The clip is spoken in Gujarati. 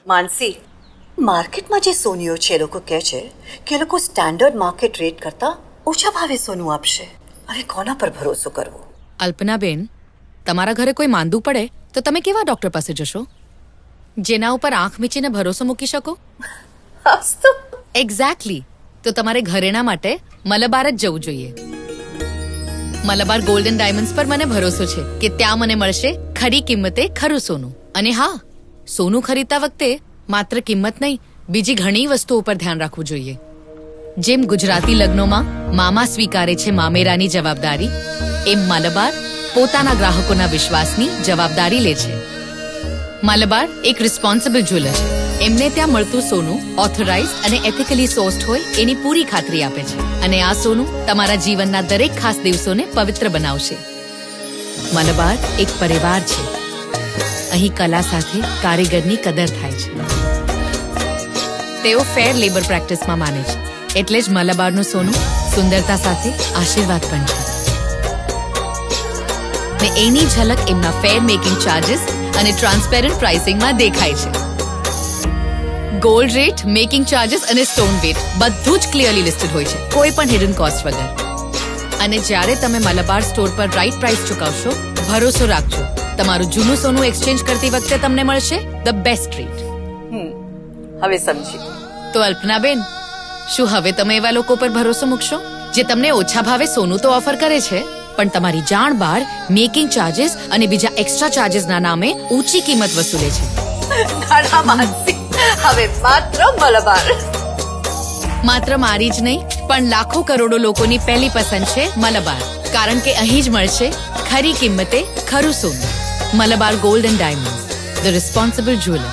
માનસી, માર્કેટમાં જે સોનીઓ છે એ લોકો કહે છે કે એ લોકો સ્ટાન્ડર્ડ માર્કેટ રેટ કરતાં ઓછા ભાવે સોનું આપશે. હવે કોના પર ભરોસો કરવો? અલ્પનાબેન, તમારા ઘરે કોઈ માંદું પડે તો તમે કેવા ડોક્ટર પાસે જશો? જેના ઉપર આંખ મીચીને ભરોસો મૂકી શકો? હાસ તો એક્ઝેક્ટલી. તો તમારે ઘરેણા માટે મલબાર જ જવું જોઈએ. મલબાર ગોલ્ડન ડાયમંડ્સ પર મને ભરોસો છે કે ત્યાં મને મળશે ખરી કિંમતે ખરું સોનું. અને હા, સોનું ખરીદતા વખતે માત્ર કિંમત નહીં, બીજી ઘણી વસ્તુઓ પર ધ્યાન રાખવું જોઈએ. જેમ ગુજરાતી લગ્નોમાં મામા સ્વીકારે છે મામેરાની જવાબદારી, એમ મલબાર પોતાના ગ્રાહકોના વિશ્વાસની જવાબદારી લે છે. મલબાર એક રિસ્પોન્સિબલ જ્વેલર છે. એમને ત્યાં મળતું સોનું ઓથોરાઇઝ અને એથિકલી સોર્સ્ડ હોય એની પૂરી ખાતરી આપે છે. અને આ સોનું તમારા જીવનના દરેક ખાસ દિવસોને પવિત્ર બનાવશે. મલબાર એક પરિવાર છે. અહીં કલા સાથે કારીગરની કદર થાય છે. તેઓ ફેર લેબર પ્રેક્ટિસમાં માને છે. એટલે જ મલબારનું સોનું સુંદરતા સાથે આશીર્વાદ પણ છે. ને એની ઝલક એમના ફેર મેકિંગ ચાર્जेस અને ટ્રાન્સપેરન્ટ પ્રાઇસિંગમાં દેખાય છે. ગોલ્ડ રેટ, મેકિંગ ચાર્जेस અને સ્ટોન વેટ બધું જ ક્લિયરલી લિસ્ટેડ હોય છે, કોઈ પણ હિડન કોસ્ટ વગર. અને જ્યારે તમે મલબાર સ્ટોર પર રાઈટ પ્રાઇસ ચૂકવશો, ભરોસો રાખજો, તમારું જૂનું સોનું એક્સચેન્જ કરતી વખતે તમને મળશે ધ બેસ્ટ રેટ. હવે સમજી. તો અલ્પનાબેન, શું હવે તમે એવા લોકો પર ભરોસો મૂકશો જે તમને ઓછા ભાવે સોનું તો ઓફર કરે છે, પણ તમારી જાણ બહાર મેકિંગ ચાર્जेस અને બીજા એક્સ્ટ્રા ચાર્जेसના નામે ઊંચી કિંમત વસૂલે છે? ઘણા માનસી, હવે માત્ર મલબાર. માત્ર મારી જ નહીં, પણ લાખો કરોડો લોકોની પહેલી પસંદ છે મલબાર. કારણ કે અહીં જ મળશે ખરી કિંમતે ખરું સોનું. Malabar gold and diamonds, the responsible jeweller.